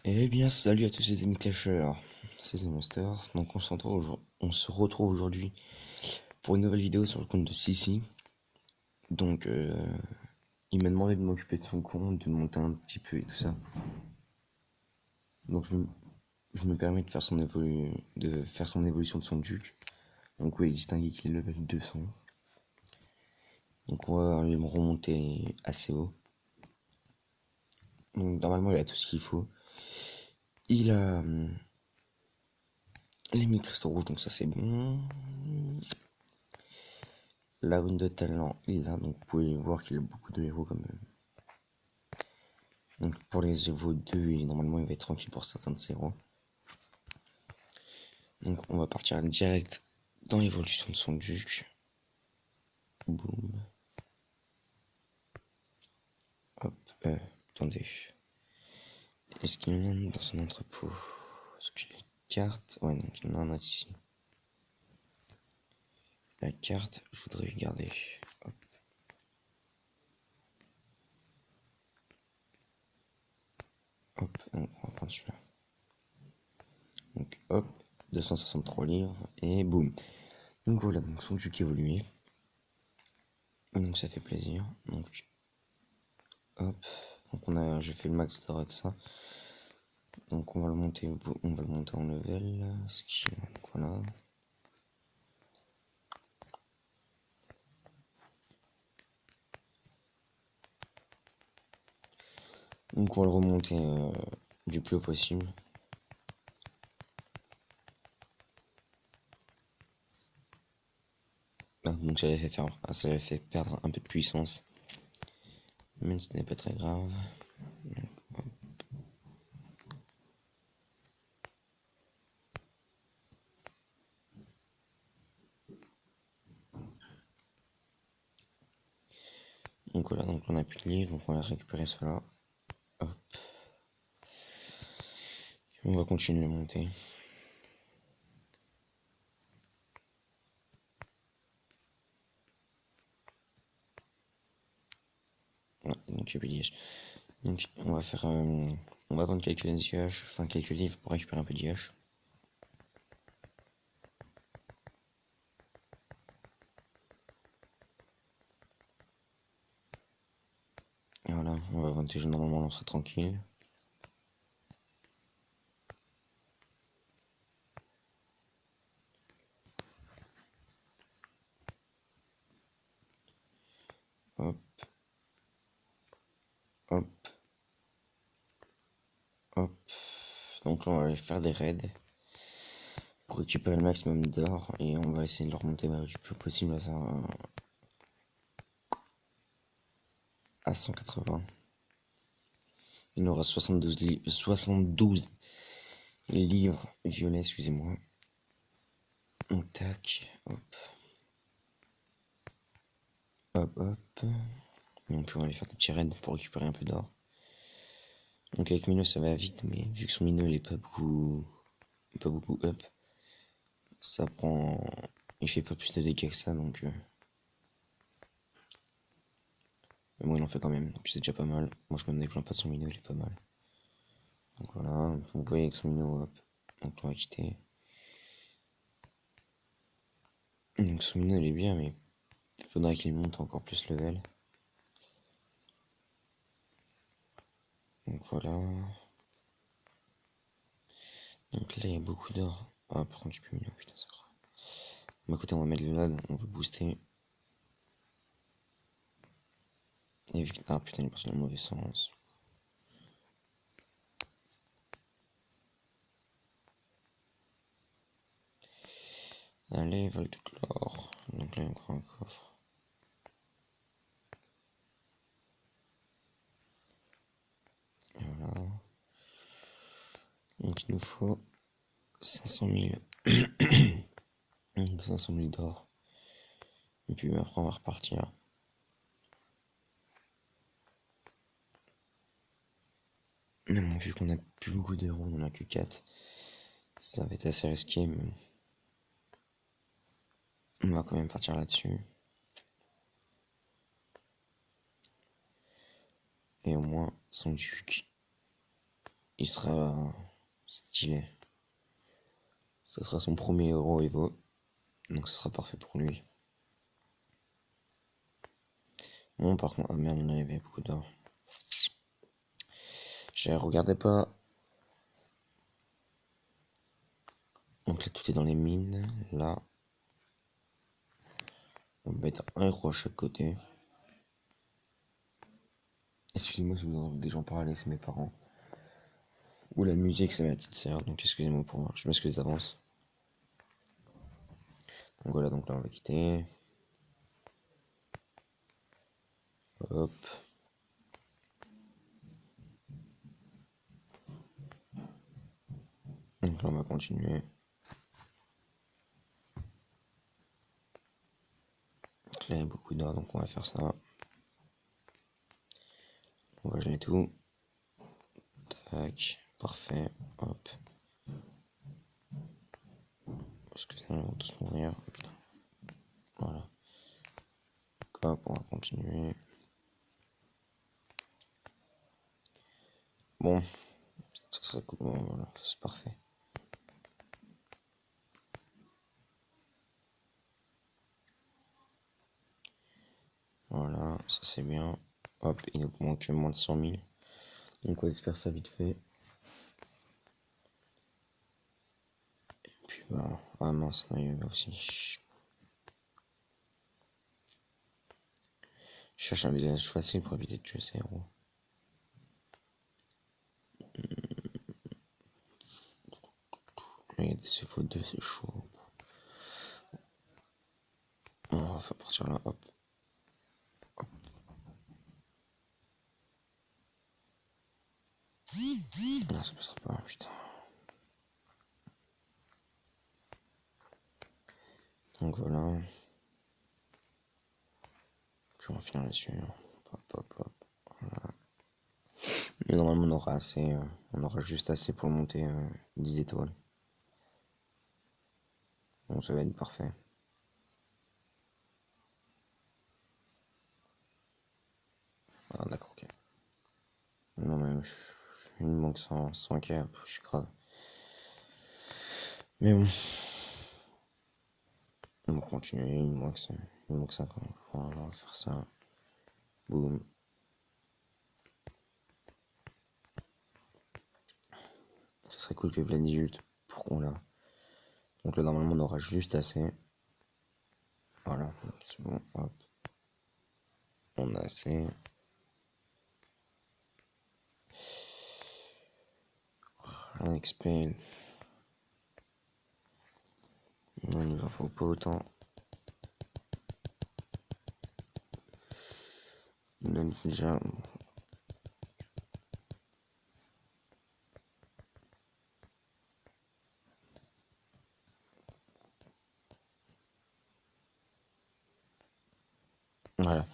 Eh bien, salut à tous les amis clasheurs, c'est The Monster. Donc, on se retrouve aujourd'hui pour une nouvelle vidéo sur le compte de Sissi. Donc, il m'a demandé de m'occuper de son compte, de le monter un petit peu et tout ça. Donc, je me permets de faire son évolution de son duc. Donc, oui, distinguer qu'il est level 200. Donc, on va aller me remonter assez haut. Donc, normalement, il a tout ce qu'il faut. Il a les 1000 cristaux rouges, donc ça c'est bon. La rune de talent, il a, donc vous pouvez voir qu'il a beaucoup de héros quand même. Donc pour les héros 2, normalement il va être tranquille pour certains de ses héros. Donc on va partir direct dans l'évolution de son duc. Boum. Hop, attendez. Est-ce qu'il y en a dans son entrepôt? Est-ce que les cartes? Ouais, donc il y en a ici. La carte, je voudrais regarder. Hop. Hop, donc on va prendre celui-là. Donc hop, 263 livres et boum. Donc voilà, donc son duc évolué. Donc ça fait plaisir. Donc hop, donc j'ai fait le max d'or et tout ça. Donc on va le monter en level. Donc voilà. Donc on va le remonter du plus haut possible. Ah, donc ça avait fait perdre un peu de puissance. Mais ce n'est pas très grave. Donc voilà, donc on a plus de livres, donc on va récupérer cela. Hop. On va continuer à monter. Voilà, donc il y a plus d'IH. Donc on va faire on va vendre quelques IH, enfin quelques livres pour récupérer un peu d'IH. Et voilà, on va vendre déjà, normalement on sera tranquille. Hop. Hop. Hop. Donc là on va aller faire des raids pour récupérer le maximum d'or et on va essayer de le remonter du plus possible à 180. Il nous aura 72 livres violets, excusez-moi. Donc tac, hop. Hop, hop. Et puis on va aller faire des petits raids pour récupérer un peu d'or. Donc avec Mino ça va vite, mais vu que son Mino il est pas beaucoup up, ça prend, il fait pas plus de dégâts que ça, donc mais bon il en fait quand même, donc c'est déjà pas mal. Moi je me déplains pas de son Mino, il est pas mal. Donc voilà, vous voyez avec son Mino, hop, donc on va quitter. Donc son Mino il est bien, mais il faudrait qu'il monte encore plus level. Donc voilà. Donc là il y a beaucoup d'or. Ah par contre j'ai plus Mino, putain c'est grave. Bah écoutez, on va mettre le lad, on va booster. Et vu que... Ah putain il est parti dans le mauvais sens. Allez, vol de l'or. Donc là il y a encore un coffre. Et voilà. Donc il nous faut 500 000. Donc 500 000 d'or. Et puis après on va repartir. Maintenant vu qu'on a plus beaucoup d'euros, on en a que 4. Ça va être assez risqué, mais on va quand même partir là-dessus. Et au moins son duc il sera stylé. Ce sera son premier Euro Evo, donc ce sera parfait pour lui. Bon, par contre, ah merde, il y avait beaucoup d'or. Je regardais pas. Donc là, tout est dans les mines. Là, on va mettre un héros à chaque côté. Excusez-moi si vous entendez des gens parler, c'est mes parents. Ou la musique, c'est ma petite sœur, donc excusez-moi pour moi. Je m'excuse d'avance. Donc voilà, donc là, on va quitter. Hop. Donc là, on va continuer. Donc là, il y a beaucoup d'or, donc on va faire ça. On va geler tout. Tac. Parfait. Hop. Parce que sinon, on va tous mourir. Putain. Voilà. Hop, on va continuer. Bon. Ça serait cool. Bon, voilà, c'est parfait. Voilà, ça c'est bien. Hop, il nous manque moins de 100 000. Donc on va faire ça vite fait. Et puis bah, ah mince, non, il y avait aussi. Je cherche un visage facile pour éviter de tuer ces héros. Il y a des CFO2, c'est chaud. Bon, on va partir là, hop. Hop. Non, ça passera pas, putain. Donc voilà. Puis on va finir là-dessus. Hop, hop, hop. Voilà. Et normalement, on aura assez. On aura juste assez pour monter 10 étoiles. Bon, ça va être parfait. Ah, d'accord, ok. Non, mais il me manque 100 K, je suis grave. Mais bon. On va continuer, il me manque 5 ans. Voilà, on va faire ça. Boum. Ça serait cool que Vladimir pour qu'on l'a. Donc là, normalement, on aura juste assez. Voilà, c'est bon, hop. On a assez. Un XP. Non, il nous en faut pas autant. Il en faut déjà. Voilà.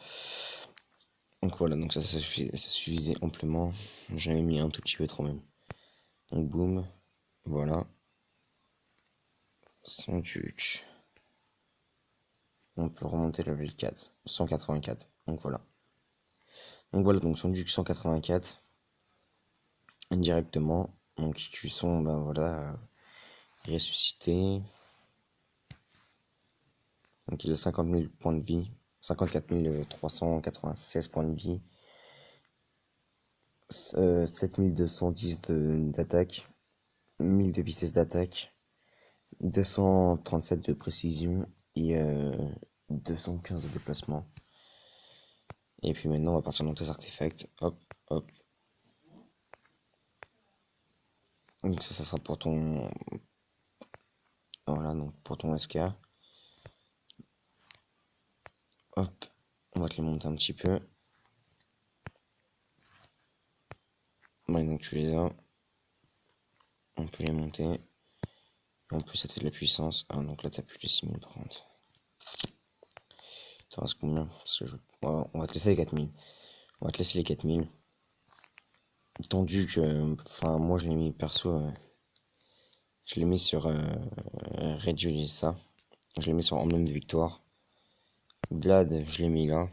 Donc voilà, donc ça suffisait amplement. J'avais mis un tout petit peu trop même. Donc boum. Voilà. Son truc. On peut remonter le level 4. 184. Donc voilà. Donc son duc 184. Indirectement. Donc ils sont, ben voilà, ressuscité. Donc il a 50 000 points de vie. 54 396 points de vie. 7210 d'attaque. 1000 de vitesse d'attaque. 237 de précision. Et 215 de déplacement. Et puis maintenant on va partir dans tes artefacts. Hop, hop. Donc ça sera pour ton. Voilà, donc pour ton SK. Hop, on va te les monter un petit peu. Maintenant que tu les as, on peut les monter. En plus, c'était de la puissance. Ah, donc là, t'as plus les 6000 par contre. T'en restes combien? Parce que on va te laisser les 4000. On va te laisser les 4000. Tendu que. Enfin, moi, je l'ai mis perso. Je l'ai mis sur. Réduire ça. Je l'ai mis sur emblème de victoire. Vlad, je l'ai mis là.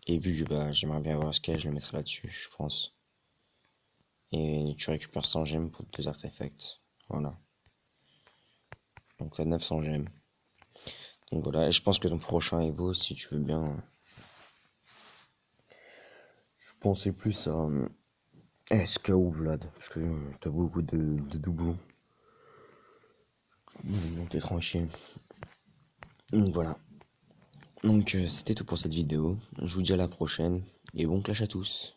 Et vu que bah, j'aimerais bien avoir ce cas, je le mettrai là-dessus, je pense. Et tu récupères 100 gemmes pour 2 artefacts. Voilà. Donc t'as 900 gemmes. Donc voilà, et je pense que ton prochain Evo, si tu veux bien... Je pensais plus à SK ou Vlad, parce que t'as beaucoup de doublons. Donc t'es tranquille. Donc voilà. Donc c'était tout pour cette vidéo. Je vous dis à la prochaine, et bon clash à tous.